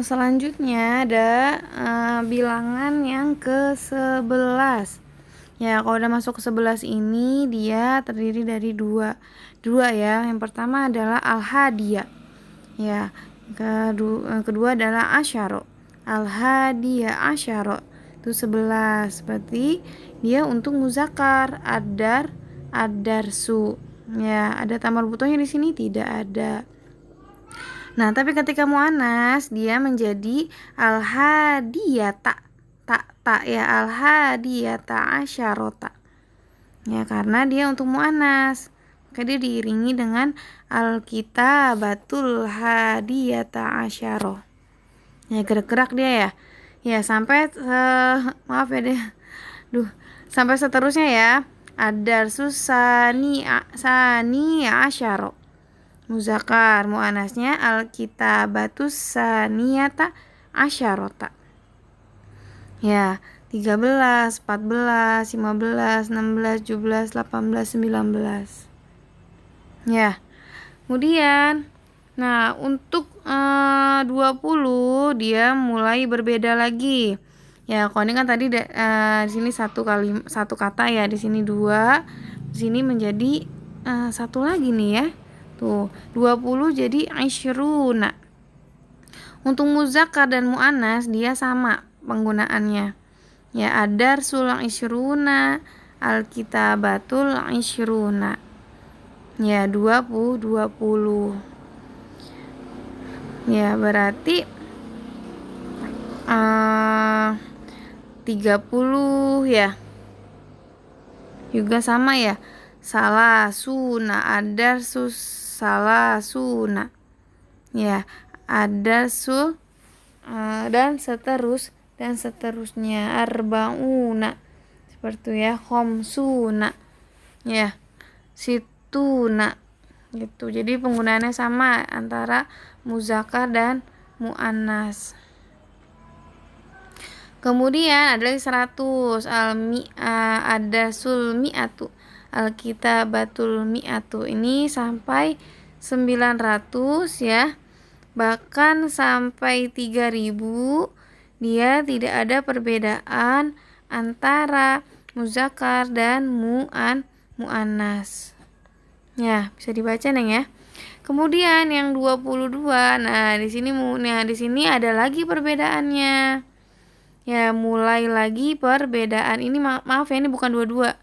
Selanjutnya ada bilangan yang ke-11. Ya, kalau udah masuk ke 11 ini dia terdiri dari dua. Dua ya. Yang pertama adalah al-hadiyah. Ya, kedua adalah asyara. Al-hadiyah asyara. Itu 11. Berarti dia untuk muzakkar, ad-darsu. Ya, ada tamar butohnya di sini tidak ada. Nah, tapi ketika muannas dia menjadi al-hadiyata. Tak ya, al-hadiyata asyarota. Ya, karena dia untuk muannas. Maka dia diiringi dengan al-kitabatul hadiyata asyaro. Ya, gerak-gerak dia ya. Ya, sampai maaf ya deh. Sampai seterusnya ya. Ad-darsus sani asyaro. Muzakkar, muannasnya al-kitabatus saniyata asyarota. Ya, 13, 14, 15, 16, 17, 18, 19. Ya. Kemudian untuk 20 dia mulai berbeda lagi. Ya, kalau ini kan tadi di sini satu kata ya, di sini dua, di sini menjadi satu lagi nih ya. Tuh, 20 jadi aisyruna. Untuk muzakkar dan muannas dia sama penggunaannya. Ya, ad-darsul aisyruna, al-kitabatul aisyruna. Ya, 20. Ya, berarti 30 ya. Juga sama ya. Salasuna, ad-darsus salasuna. Ya, ad-darsu dan seterusnya. Arbauna. Seperti ya, khamsuna. Ya, situna. Gitu. Jadi penggunaannya sama antara muzakkar dan muannas. Kemudian ada 100 ad-darsul mi'atu, al-kitabatul mi'atu. Ini sampai 900 ya. Bahkan sampai 3000 dia tidak ada perbedaan antara muzakkar dan muannas. Ya, bisa dibaca Neng ya. Kemudian yang 22. Nah, di sini ada lagi perbedaannya. Ya, mulai lagi perbedaan. Ini maaf ya, ini bukan 22.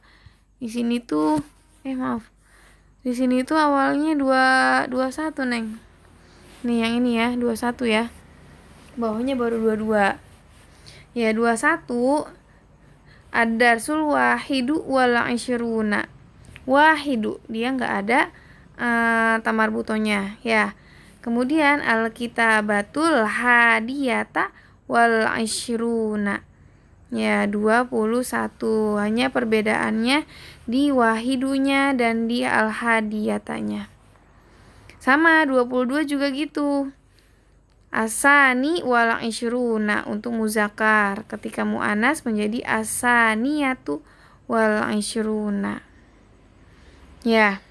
Di sini tuh maaf. Di sini tuh awalnya 21, Neng. Nih yang ini ya, 21 ya. Bawahnya baru 22. Ya, 21 ad-darsul wahidu wal aisyruna. Wahidu, dia enggak ada tamar butonya ya. Kemudian al-kitabatul hadiyata wal aisyruna. Ya, 21. Hanya perbedaannya di wahidunya dan di al-hadiyatanya. Sama 22 juga gitu. Asani wal aisyruna untuk muzakkar. Ketika muannas menjadi asaniyatu wal aisyruna. Ya.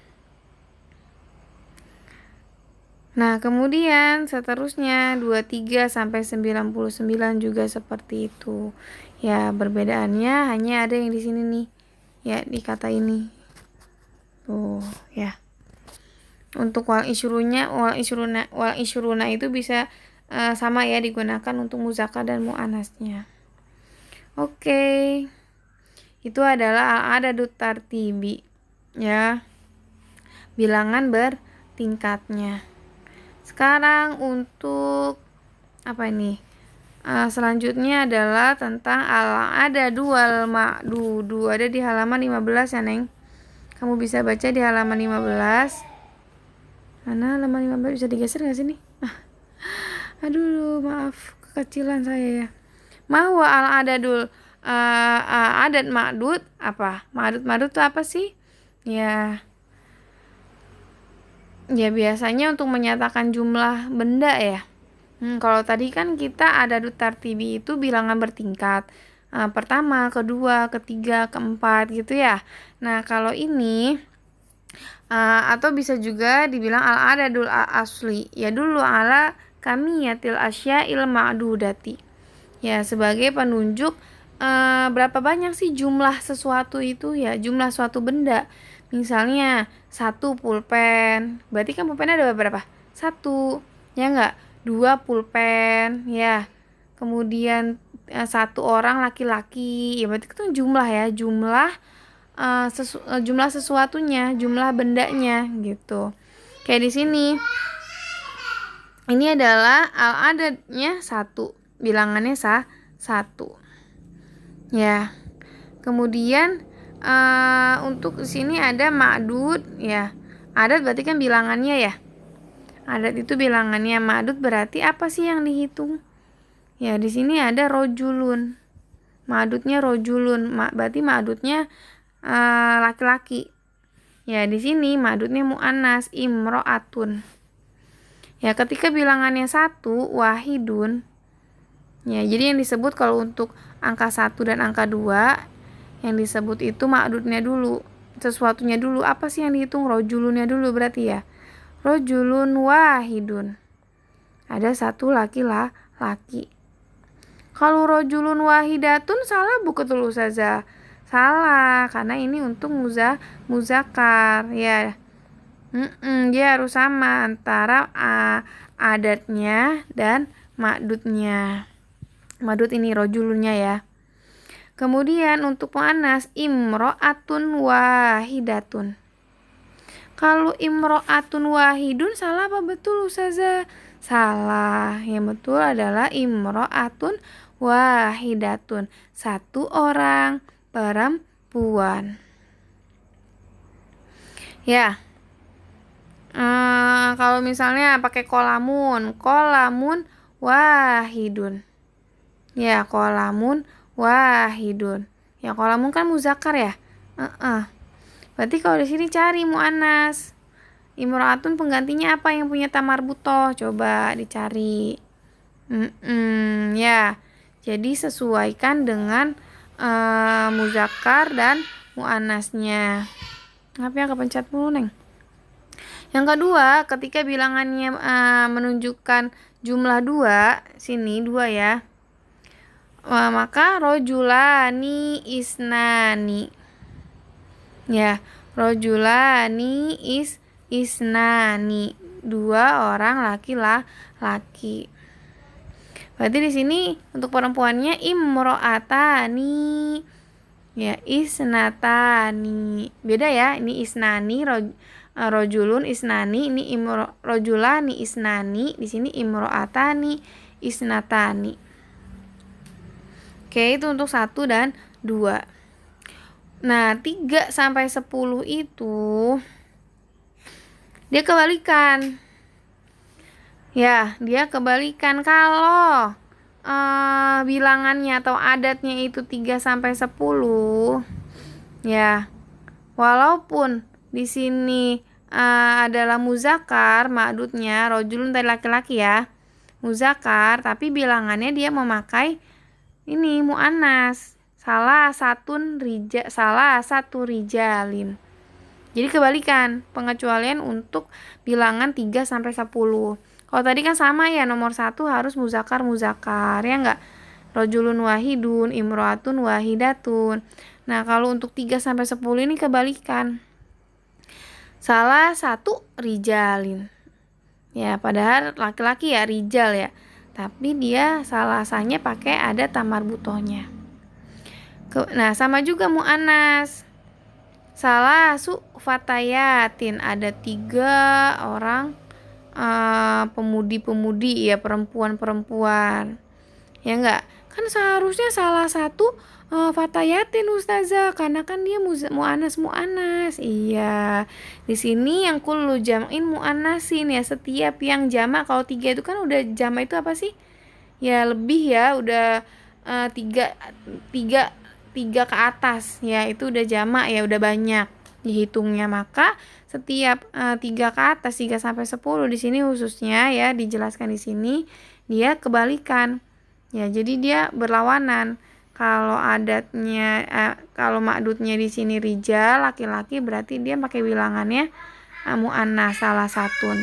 Nah, kemudian seterusnya 23 sampai 99 juga seperti itu. Ya, perbedaannya hanya ada yang di sini nih. Ya, di kata ini. Tuh, ya. Untuk wal isyuruna itu bisa sama ya digunakan untuk muzakkar dan muannasnya. Oke. Itu adalah al-adadut tartibi. Ya. Bilangan bertingkatnya. Sekarang untuk apa ini? Selanjutnya adalah tentang al-adadu wal ma'dudu. Ada di halaman 15 ya, Neng. Kamu bisa baca di halaman 15. Mana halaman 15 bisa digeser enggak sini? Aduh, maaf kekecilan saya ya. Mahwa al-adadul adat ma'dud apa? Ma'dud itu apa sih? Ya, biasanya untuk menyatakan jumlah benda ya. Kalau tadi kan kita ada tartibi itu bilangan bertingkat. Pertama, kedua, ketiga, keempat gitu ya. Nah, kalau ini atau bisa juga dibilang al-adadul asli. Ya dulu ala kamiyatil asya'il ma'dudati. Ya, sebagai penunjuk berapa banyak sih jumlah sesuatu itu ya, jumlah suatu benda. Misalnya 1 pulpen, berarti kan pulpen ada berapa? 1, ya enggak? 2 pulpen, ya. Kemudian 1 orang laki-laki, ya berarti itu jumlah ya, jumlah sesuatunya, jumlah bendanya gitu. Kayak di sini. Ini adalah al-adadnya 1, bilangannya 1. Ya. Kemudian untuk di sini ada ma'dud ya. Adat berarti kan bilangannya ya. Adat itu bilangannya, ma'dud berarti apa sih yang dihitung? Ya, di sini ada rojulun. Ma'dudnya rojulun, berarti ma'dudnya laki-laki. Ya, di sini ma'dudnya muannas, imro'atun. Ya, ketika bilangannya 1, wahidun. Ya, jadi yang disebut kalau untuk angka 1 dan angka 2, yang disebut itu ma'dudnya dulu. Sesuatunya dulu. Apa sih yang dihitung? Rojulunnya dulu berarti ya. Rojulun wahidun. Ada 1 laki-laki. Kalau rojulun wahidatun salah betul Ustazah. Salah, karena ini untuk muzakar ya. Dia harus sama antara adatnya dan ma'dudnya. Ma'dud ini rojulunnya ya. Kemudian untuk muannas imro'atun wahidatun. Kalau imro'atun wahidun salah apa betul Ustazah? Salah. Yang betul adalah imro'atun wahidatun. 1 orang perempuan. Ya. Kalau misalnya pakai kolamun wahidun. Ya, kolamun wahidun. Ya, kolamun kan muzakkar ya. Berarti kalau di sini cari muannas. Imro'atun penggantinya apa yang punya tamarbutoh? Coba dicari. Ya. Jadi sesuaikan dengan muzakkar dan muannasnya. Apa yang kepencet mulu, Neng? Yang kedua, ketika bilangannya menunjukkan jumlah 2, sini 2 ya. Maka rojulani isnani. Ya, rojulani isnani. 2 orang laki-laki. Berarti di sini untuk perempuannya imro'atani. Ya, isnatani. Beda ya, ini isnani rojulun isnani, ini rojulani isnani, di sini imro'atani isnatani. Oke, itu untuk 1 dan 2. Nah, 3 sampai 10 itu dia kebalikan. Ya, dia kebalikan. Kalau bilangannya atau adatnya itu 3 sampai 10. Ya. Walaupun di sini adalah muzakkar, ma'dudnya rojulun tadi laki-laki ya. Muzakkar, tapi bilangannya dia memakai ini muannas. Salah satu rijalin. Jadi kebalikan, pengecualian untuk bilangan 3 sampai 10. Kalau tadi kan sama ya, nomor 1 harus muzakkar ya enggak? Rojulun wahidun, imro'atun wahidatun. Nah, kalau untuk 3 sampai 10 ini kebalikan. Salah satu rijalin. Ya, padahal laki-laki ya rijal ya. Tapi dia salasanya pakai ada tamarbutohnya. Nah, sama juga muannas. Salah fatayatin, ada 3 orang pemudi-pemudi ya, perempuan-perempuan. Ya enggak? Kan seharusnya salah satu fatayatin Ustazah, karena kan dia muannas. Iya. Di sini yang kullu jam'in muannasin ya, setiap yang jamak. Kalau 3 itu kan udah jamak itu apa sih? Ya lebih ya, udah 3 ke atas ya, itu udah jamak ya, udah banyak dihitungnya. Maka setiap 3 ke atas, 3 sampai 10 di sini khususnya ya, dijelaskan di sini dia kebalikan. Ya, jadi dia berlawanan. Kalau adatnya kalau ma'dudnya di sini rijal laki-laki, berarti dia pakai bilangannya muannas salah satun.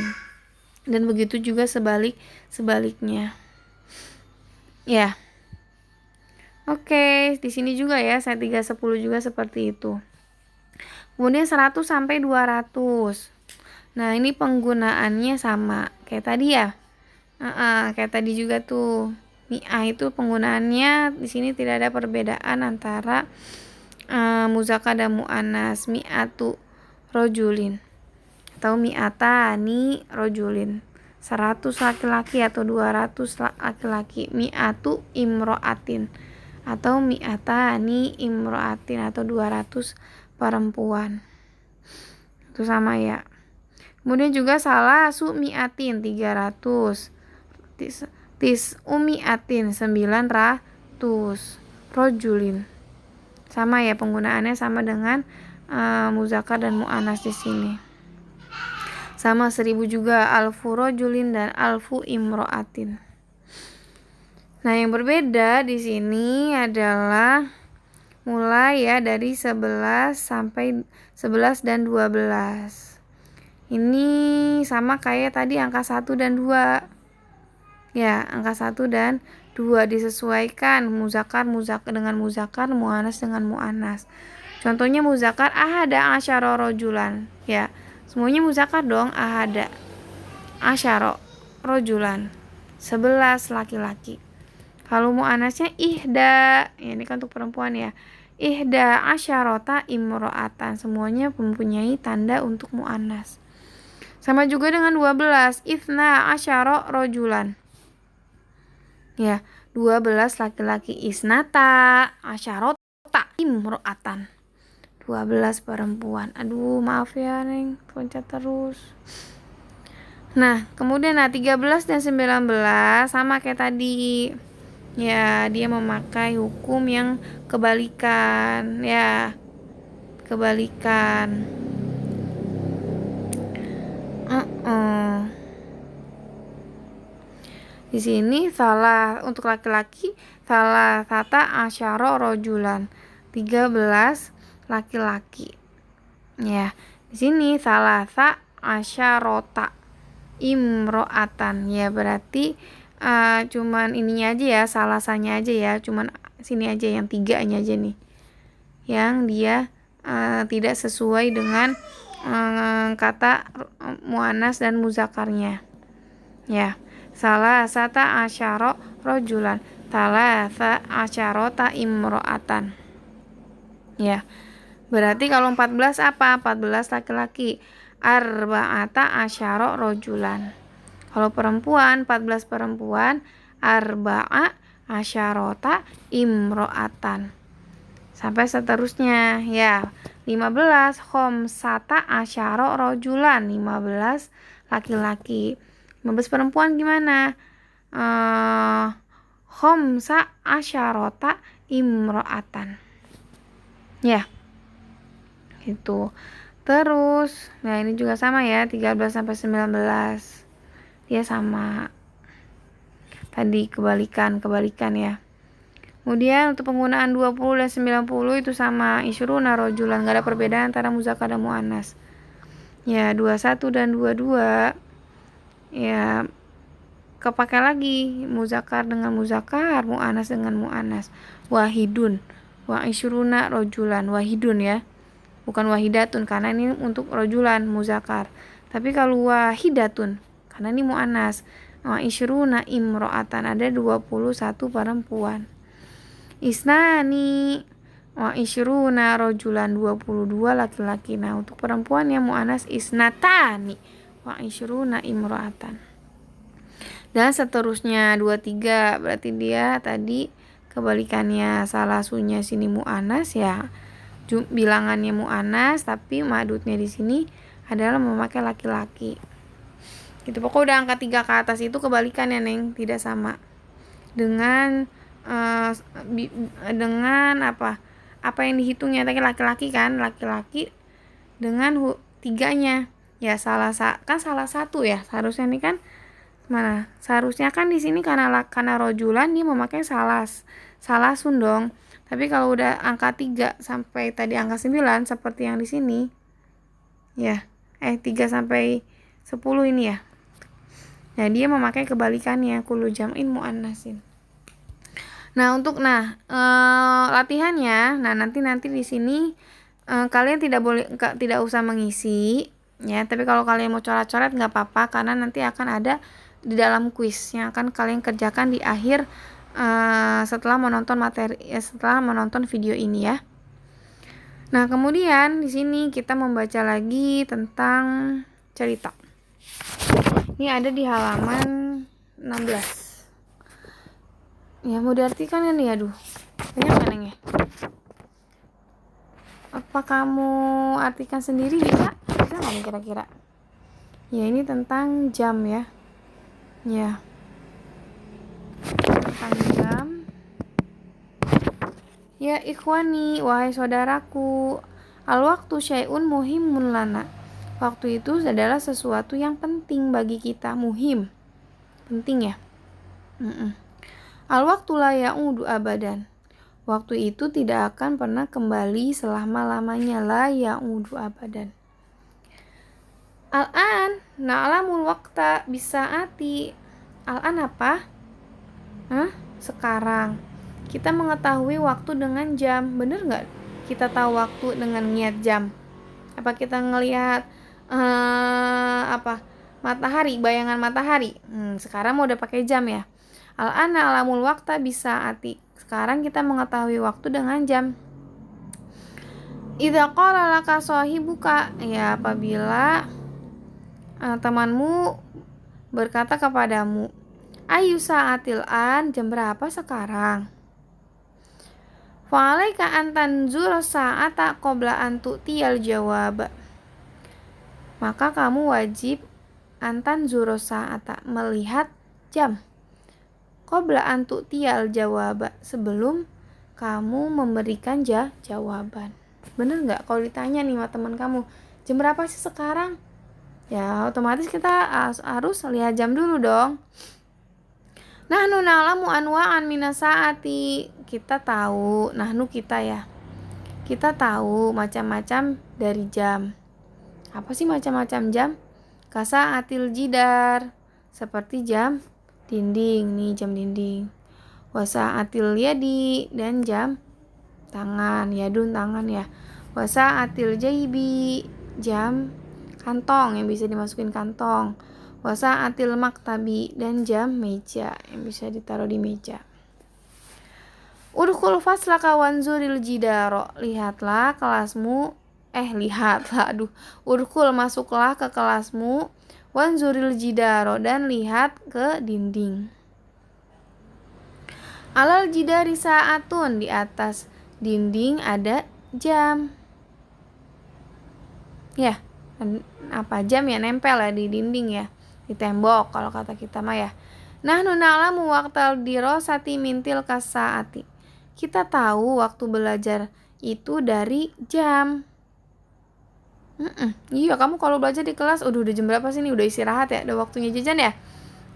Dan begitu juga sebaliknya. Ya. Oke, di sini juga ya, set 3, 10 juga seperti itu. Kemudian 100 sampai 200. Nah, ini penggunaannya sama kayak tadi ya. Kayak tadi juga tuh. Mi'ah itu penggunaannya di sini tidak ada perbedaan antara muzakar dan mu'anas. Mi'atu rojulin atau mi'atani rojulin. 100 laki-laki atau 200 laki-laki. Mi'atu imro'atin atau mi'atani imro'atin atau 200 perempuan. Itu sama ya. Kemudian juga salah su mi'atin 300. Tis umi'atin 900 rojulin. Sama ya, penggunaannya sama dengan muzakar dan mu'anas di sini. Sama 1000 juga alfu rojulin dan alfu imro'atin. Nah, yang berbeda di sini adalah mulai ya dari 11 sampai 11 dan 12. Ini sama kayak tadi angka 1 dan 2. Ya, angka 1 dan 2 disesuaikan muzakar dengan muzakar, mu'anas dengan mu'anas. Contohnya muzakar ahada asyara rojulan. Ya, semuanya muzakar dong. Ahada asyara rojulan, 11 laki-laki. Kalau mu'anasnya ihda, ya, ini kan untuk perempuan ya. Ihda asyarota imro'atan, semuanya mempunyai tanda untuk mu'anas. Sama juga dengan 12, ithna asyara rojulan. Ya, 12 laki-laki. Isnata asyarota imro'atan, 12 perempuan. Aduh, maaf ya Neng, loncat terus. Nah, kemudian 13 dan 19 sama kayak tadi. Ya, dia memakai hukum yang kebalikan, ya. Kebalikan. Di sini salah untuk laki-laki, salah sata asyara rojulan, 13 laki-laki. Ya, di sini salah sa asyarota imro'atan. Ya, berarti cuman ininya aja ya, salasanya aja ya, cuman sini aja yang 3-nya aja nih yang dia tidak sesuai dengan kata mu'anas dan muzakarnya. Ya, salah sata asyara rojulan, salah sa asyarota imro'atan. Ya, berarti kalau 14 apa? 14 laki-laki. Arba'ata asyara rojulan. Kalau perempuan, 14 perempuan. Arba'a asyarota imro'atan. Sampai seterusnya ya. 15 khomsata asyara rojulan, 15 laki-laki. 15 perempuan gimana? Khomsa asyarota imro'atan. Ya, gitu. Terus, nah ini juga sama ya, 13 sampai 19. Dia sama. Tadi kebalikan ya. Kemudian untuk penggunaan 20 dan 90 itu sama, isyruna rojulan, gak ada perbedaan antara muzakkar dan muannas. Ya, 21 dan 22 ya kepakai lagi muzakkar dengan muzakkar, muannas dengan muannas. Wahidun wa isyruna rojulan, wahidun ya, bukan wahidatun karena ini untuk rojulan muzakkar. Tapi kalau wahidatun karena ini muannas, wa isyruna imro'atan, ada 21 perempuan. Isnani wa isyruna rojulan, 22 laki-laki. Nah, untuk perempuan yang muannas isnatani wa isyruna imro'atan. Dan seterusnya 23, berarti dia tadi kebalikannya, salah sunya sini muannas ya, bilangannya muannas tapi madutnya di sini adalah memakai laki-laki. Gitu, pokoknya udah angka 3 ke atas itu kebalikannya Neng, tidak sama dengan dengan apa yang dihitungnya tadi laki-laki kan, laki-laki dengan 3-nya ya, salah satu ya seharusnya nih kan. Mana? Seharusnya kan di sini karena rojulan dia memakai salasun dong. Tapi kalau udah angka 3 sampai tadi angka 9 seperti yang di sini. Ya. 3 sampai 10 ini ya. Ya, dia memakai kebalikannya, kullu jam'in muannasin. Nah, untuk latihannya, nanti di sini kalian tidak usah mengisi ya, tapi kalau kalian mau coret-coret nggak apa-apa, karena nanti akan ada di dalam kuis yang akan kalian kerjakan di akhir setelah menonton video ini ya. Nah, kemudian di sini kita membaca lagi tentang cerita. Ini ada di halaman 16. Ya, mau diartikan kan ya? Aduh, banyak kan ya? Apa kamu artikan sendiri bisa? Bisa nggak nih kira-kira? Ya, ini tentang jam ya. Ya, tentang jam. Ya ikhwani, wahai saudaraku, al-waktu syai'un muhimun lana. Waktu itu adalah sesuatu yang penting bagi kita, muhim. Penting ya. Al-waktu la ya'udu abadan. Waktu itu tidak akan pernah kembali selama-lamanya, la ya'udu abadan. Al-an na'lamul waqta bisaati. Al-an apa? Sekarang. Kita mengetahui waktu dengan jam. Bener nggak? Kita tahu waktu dengan niat jam. Apa kita ngelihat matahari, bayangan matahari? Sekarang mau udah pakai jam ya. Al-ana alamul waqta bisaati. Sekarang kita mengetahui waktu dengan jam. Idza qala laka sahibuka, ya apabila temanmu berkata kepadamu, ayu sa'atil an, jam berapa sekarang? Fa'alaika an tanzura sa'ata qabla an tu'tiyal jawab. Maka kamu wajib an tanzura sa'ata, melihat jam. Qabla an tu'tiyal jawab, sebelum kamu memberikan jawaban. Bener nggak kalau ditanya nih sama teman kamu, jam berapa sih sekarang? Ya otomatis kita harus lihat jam dulu dong. Nahnu na'lamu anwa'an minas saati. Kita tahu, kita ya. Kita tahu macam-macam dari jam. Apa sih macam-macam jam? Kasa'atil jidar, seperti jam dinding, nih jam dinding. Wasa'atil yadi, dan jam tangan, yadun tangan ya. Wasa'atil jaibi, jam kantong yang bisa dimasukin kantong. Wasa'atil maktabi, dan jam meja yang bisa ditaruh di meja. Udkhul faslaka wanzuril jidaro, lihatlah kelasmu, udkhul, masuklah ke kelasmu, wanzuril jidaro, dan lihat ke dinding. Alal jidari sa'atun, di atas dinding ada jam. Ya, apa jam ya, nempel ya di dinding ya, di tembok kalau kata kita mah ya. Nahnu na'lamu waqtal dirasati mintil kasaati. Kita tahu waktu belajar itu dari jam. Iya, kamu kalau belajar di kelas, udah jam berapa sih nih? Udah istirahat ya? Udah waktunya jajan ya?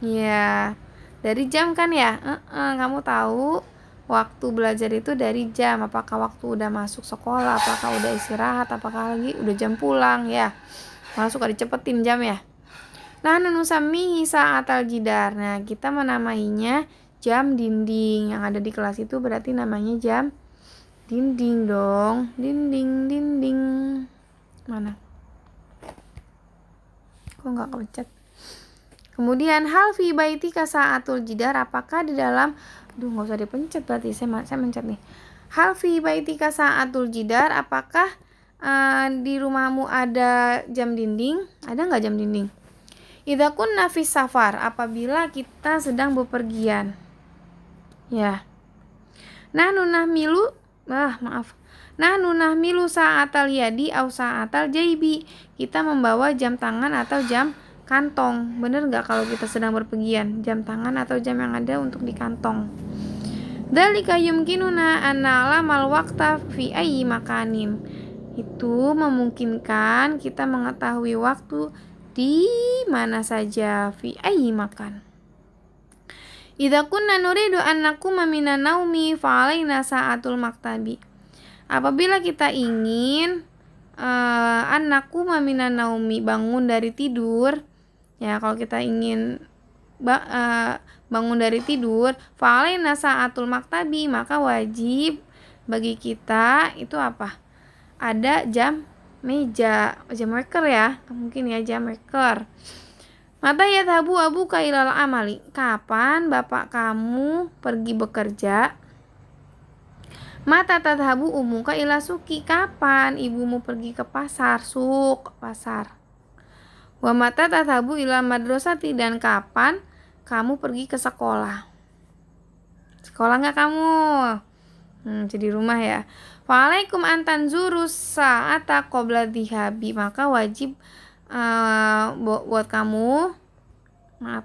Iya, dari jam kan ya? Kamu tahu waktu belajar itu dari jam. Apakah waktu udah masuk sekolah, apakah udah istirahat, apakah lagi udah jam pulang ya? Malah suka dicepetin jam ya. Nah, nusamihi sa'atal jidar. Nah, kita menamainya jam dinding. Yang ada di kelas itu berarti namanya jam dinding dong. Dinding. Mana? Kok nggak kepencet? Kemudian hal fi baitika sa'atul jidar, apakah di dalam, nggak usah dipencet berarti, saya mencet nih. Hal fi baitika sa'atul jidar, apakah di rumahmu ada jam dinding? Ada nggak jam dinding? Idza kunna fis safar, apabila kita sedang bepergian. Ya. Nahnu nahmilu sa'atal yadi au sa'atal jaibi. Kita membawa jam tangan atau jam kantong. Bener nggak kalau kita sedang berpergian? Jam tangan atau jam yang ada untuk di kantong. Dzalika yumkinuna an na'lamal waqta fi ayyi makanin. Itu memungkinkan kita mengetahui waktu di mana saja, fi ayyi makan. Idza kunna nuridu an nakuma minan naumi fa alaina sa'atul maktabi. Apabila kita ingin an nakuma minan naumi, bangun dari tidur, ya kalau kita ingin bangun dari tidur, fa'alaina sa'atul maktabi, maka wajib bagi kita itu apa? Ada jam meja, jam waker ya, mungkin ya jam waker. Mata yadhabu abuka ilal amali, kapan bapak kamu pergi bekerja? Mata tadhabu umuka ila suki, kapan ibumu pergi ke pasar, suk, pasar. Wa mata tadhabu ila madrasati, dan kapan kamu pergi ke sekolah? Sekolah nggak kamu? Jadi rumah ya. Waalaikum antanzuru sa'ata qabla dhihabi, maka wajib buat kamu, maaf,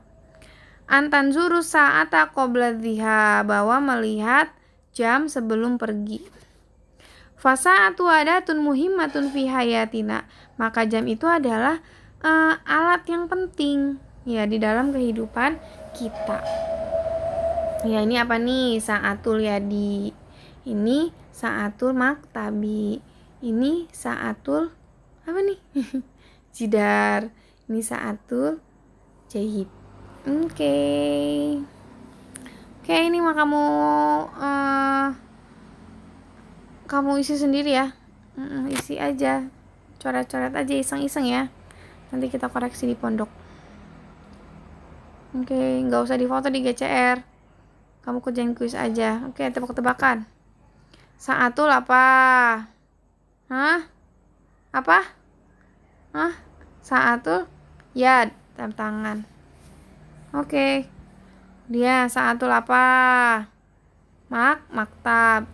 antanzuru sa'ata qabla dhihab, bahwa melihat jam sebelum pergi. Fasa'atu adatun muhimmatun fi hayatina, maka jam itu adalah alat yang penting ya di dalam kehidupan kita. Ya, ini apa nih? Sa'atul yadi. Ini sa'atul maktabi. Ini sa'atul apa nih? Jidar. Ini sa'atul jahit. Oke, ini mah kamu isi sendiri ya. Isi aja. Coret-coret aja, iseng-iseng ya. Nanti kita koreksi di pondok. Oke, nggak usah difoto di GCR. Kamu kerjain kuis aja. Oke, tebak-tebakan. Sa'atul apa? Hah? Apa? Hah? Sa'atul yad, tangan. Oke. Dia sa'atul apa? Maktab.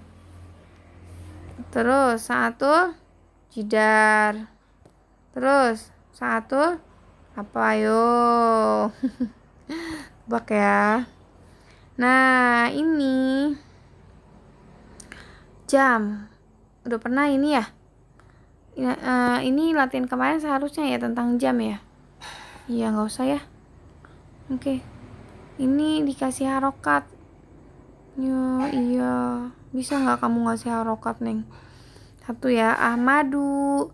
Terus sa'atul jidar. Terus sa'atul apa, ayo? Tebak ya. Nah, ini jam. Udah pernah ini ya? Ini latihan kemarin seharusnya ya tentang jam ya. Iya, nggak usah ya. Oke. Ini dikasih harokat. Ya, iya. Bisa nggak kamu ngasih harokat, Neng? Satu ya. Ahmadu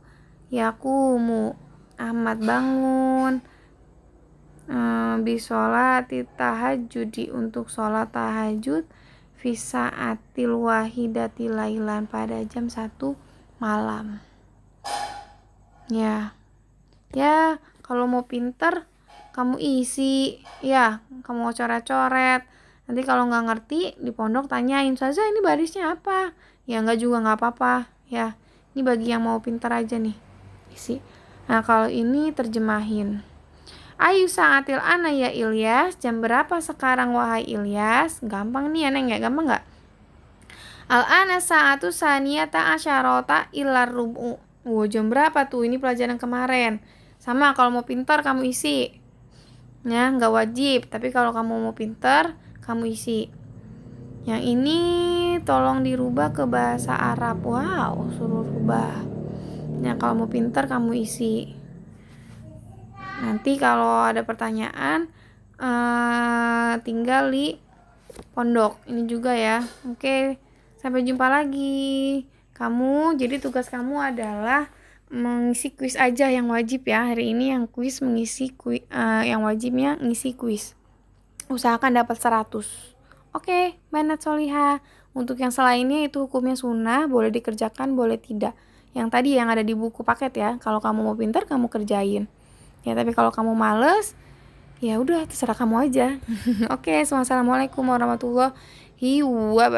yakumu. Ahmad bangun. Bisolati tahajudi, untuk sholat tahajud, fisaatil wahidati lailan, pada jam 1 malam. Ya, kalau mau pinter kamu isi ya, kamu coret-coret. Nanti kalau nggak ngerti di pondok tanyain, Ustazah ini barisnya apa? Ya nggak juga nggak apa-apa ya. Ini bagi yang mau pinter aja nih, isi. Nah, kalau ini terjemahin. Ayu sa'atil ana ya Ilyas, jam berapa sekarang wahai Ilyas? Gampang nih ya, Neng, ya, gampang nggak? Al-ana sa'atu saniyata asyarota ilar rubu. Jam berapa tuh? Ini pelajaran kemarin. Sama, kalau mau pintar kamu isi. Ya, nggak wajib, tapi kalau kamu mau pintar kamu isi. Yang ini tolong dirubah ke bahasa Arab. Wow, suruh rubah. Ya, kalau mau pintar kamu isi. Nanti kalau ada pertanyaan tinggal di pondok ini juga ya. Oke, sampai jumpa lagi. Jadi tugas kamu adalah mengisi kuis aja yang wajib ya. Hari ini yang kuis mengisi kuis, yang wajibnya ngisi kuis. Usahakan dapat 100. Oke, Banat Soliha. Untuk yang selainnya itu hukumnya sunnah, boleh dikerjakan, boleh tidak. Yang tadi yang ada di buku paket ya. Kalau kamu mau pintar kamu kerjain. Ya, tapi kalau kamu males, ya udah terserah kamu aja. Oke, assalamualaikum warahmatullahi wabarakatuh.